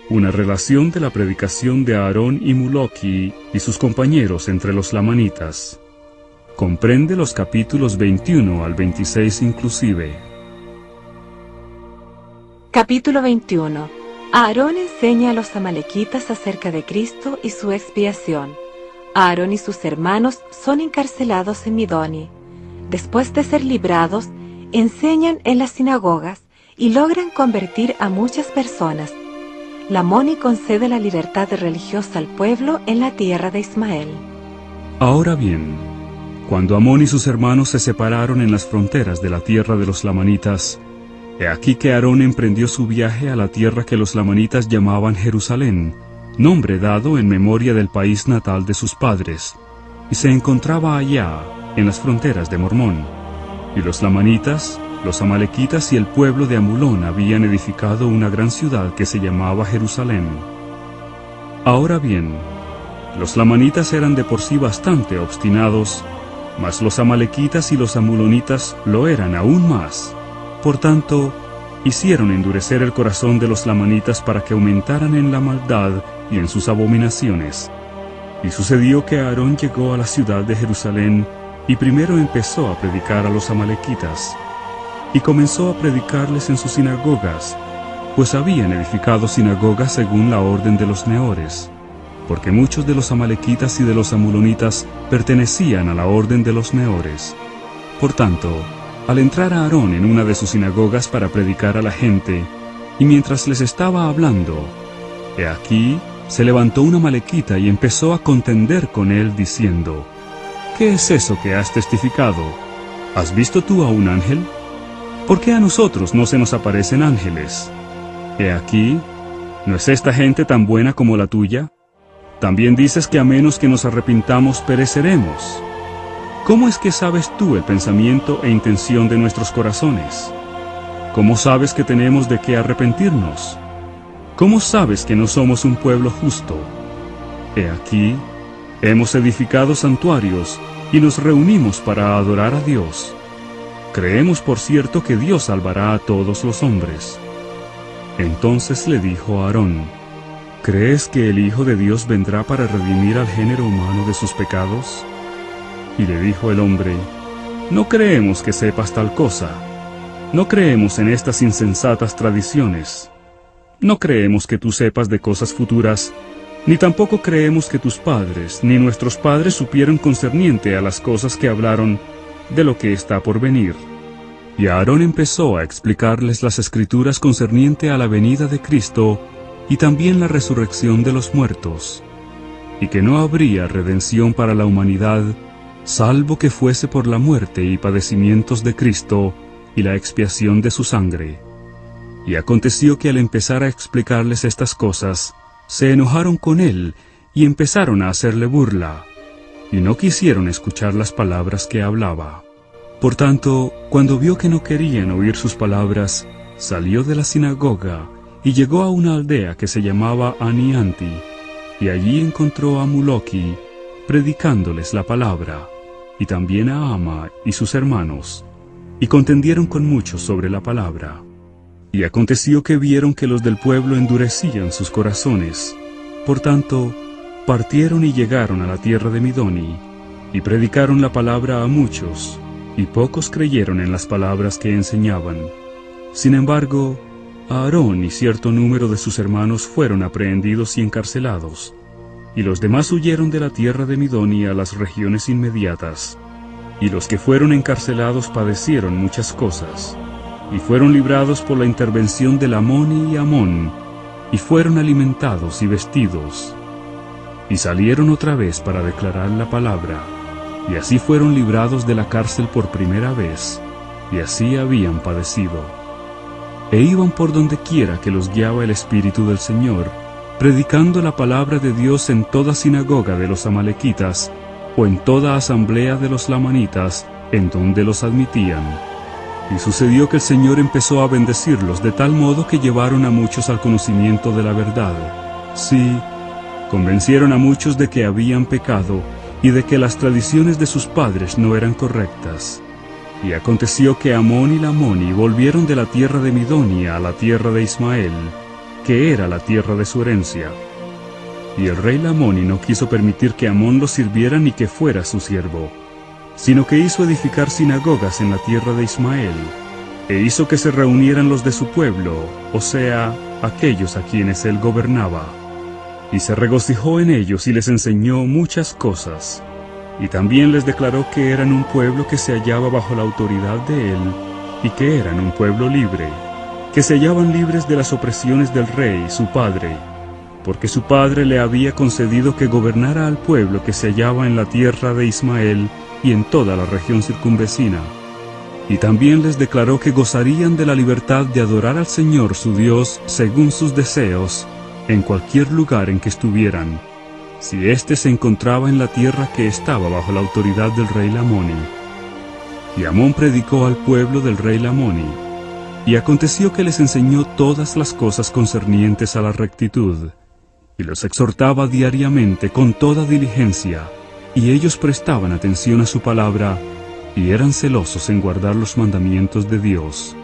Una relación de la predicación de Aarón y Muloqui y sus compañeros entre los lamanitas. Comprende los capítulos 21 al 26 inclusive. Capítulo 21. Aarón enseña a los amalequitas acerca de Cristo y su expiación. Aarón y sus hermanos son encarcelados en Midoni. Después de ser librados, enseñan en las sinagogas y logran convertir a muchas personas. Lamoni concede la libertad religiosa al pueblo en la tierra de Ismael. Ahora bien, cuando Amón y sus hermanos se separaron en las fronteras de la tierra de los lamanitas, he aquí que Aarón emprendió su viaje a la tierra que los lamanitas llamaban Jerusalén, nombre dado en memoria del país natal de sus padres, y se encontraba allá, en las fronteras de Mormón. Y los lamanitas, los amalequitas y el pueblo de Amulón habían edificado una gran ciudad que se llamaba Jerusalén. Ahora bien, los lamanitas eran de por sí bastante obstinados, mas los amalequitas y los amulonitas lo eran aún más. Por tanto, hicieron endurecer el corazón de los lamanitas para que aumentaran en la maldad y en sus abominaciones. Y sucedió que Aarón llegó a la ciudad de Jerusalén y primero empezó a predicar a los amalequitas. Y comenzó a predicarles en sus sinagogas, pues habían edificado sinagogas según la orden de los neores, porque muchos de los amalequitas y de los amulonitas pertenecían a la orden de los neores. Por tanto, al entrar Aarón en una de sus sinagogas para predicar a la gente, y mientras les estaba hablando, he aquí se levantó un amalequita y empezó a contender con él, diciendo: ¿Qué es eso que has testificado? ¿Has visto tú a un ángel? ¿Por qué a nosotros no se nos aparecen ángeles? He aquí, ¿no es esta gente tan buena como la tuya? También dices que a menos que nos arrepintamos pereceremos. ¿Cómo es que sabes tú el pensamiento e intención de nuestros corazones? ¿Cómo sabes que tenemos de qué arrepentirnos? ¿Cómo sabes que no somos un pueblo justo? He aquí, hemos edificado santuarios y nos reunimos para adorar a Dios. Creemos, por cierto, que Dios salvará a todos los hombres. Entonces le dijo a Aarón: ¿Crees que el Hijo de Dios vendrá para redimir al género humano de sus pecados? Y le dijo el hombre: No creemos que sepas tal cosa. No creemos en estas insensatas tradiciones. No creemos que tú sepas de cosas futuras, ni tampoco creemos que tus padres ni nuestros padres supieron concerniente a las cosas que hablaron de lo que está por venir. Y Aarón empezó a explicarles las escrituras concerniente a la venida de Cristo y también la resurrección de los muertos, y que no habría redención para la humanidad, salvo que fuese por la muerte y padecimientos de Cristo y la expiación de su sangre. Y aconteció que al empezar a explicarles estas cosas, se enojaron con él y empezaron a hacerle burla, y no quisieron escuchar las palabras que hablaba. Por tanto, cuando vio que no querían oír sus palabras, salió de la sinagoga y llegó a una aldea que se llamaba Anianti, y allí encontró a Muloqui, predicándoles la palabra, y también a Ama y sus hermanos, y contendieron con muchos sobre la palabra. Y aconteció que vieron que los del pueblo endurecían sus corazones. Por tanto, partieron y llegaron a la tierra de Midoni, y predicaron la palabra a muchos, y pocos creyeron en las palabras que enseñaban. Sin embargo, Aarón y cierto número de sus hermanos fueron aprehendidos y encarcelados, y los demás huyeron de la tierra de Midoni a las regiones inmediatas. Y los que fueron encarcelados padecieron muchas cosas, y fueron librados por la intervención de Lamoni y Amón, y fueron alimentados y vestidos. Y salieron otra vez para declarar la palabra, y así fueron librados de la cárcel por primera vez, y así habían padecido. E iban por donde quiera que los guiaba el Espíritu del Señor, predicando la palabra de Dios en toda sinagoga de los amalequitas, o en toda asamblea de los lamanitas, en donde los admitían. Y sucedió que el Señor empezó a bendecirlos de tal modo que llevaron a muchos al conocimiento de la verdad. Sí, convencieron a muchos de que habían pecado y de que las tradiciones de sus padres no eran correctas. Y aconteció que Amón y Lamoni volvieron de la tierra de Midonia a la tierra de Ismael, que era la tierra de su herencia. Y el rey Lamoni no quiso permitir que Amón lo sirviera ni que fuera su siervo, sino que hizo edificar sinagogas en la tierra de Ismael, e hizo que se reunieran los de su pueblo, o sea, aquellos a quienes él gobernaba. Y se regocijó en ellos y les enseñó muchas cosas, y también les declaró que eran un pueblo que se hallaba bajo la autoridad de él, y que eran un pueblo libre, que se hallaban libres de las opresiones del rey, su padre, porque su padre le había concedido que gobernara al pueblo que se hallaba en la tierra de Ismael y en toda la región circunvecina. Y también les declaró que gozarían de la libertad de adorar al Señor su Dios según sus deseos, en cualquier lugar en que estuvieran, si éste se encontraba en la tierra que estaba bajo la autoridad del rey Lamoni. Y Amón predicó al pueblo del rey Lamoni, y aconteció que les enseñó todas las cosas concernientes a la rectitud, y los exhortaba diariamente con toda diligencia, y ellos prestaban atención a su palabra, y eran celosos en guardar los mandamientos de Dios.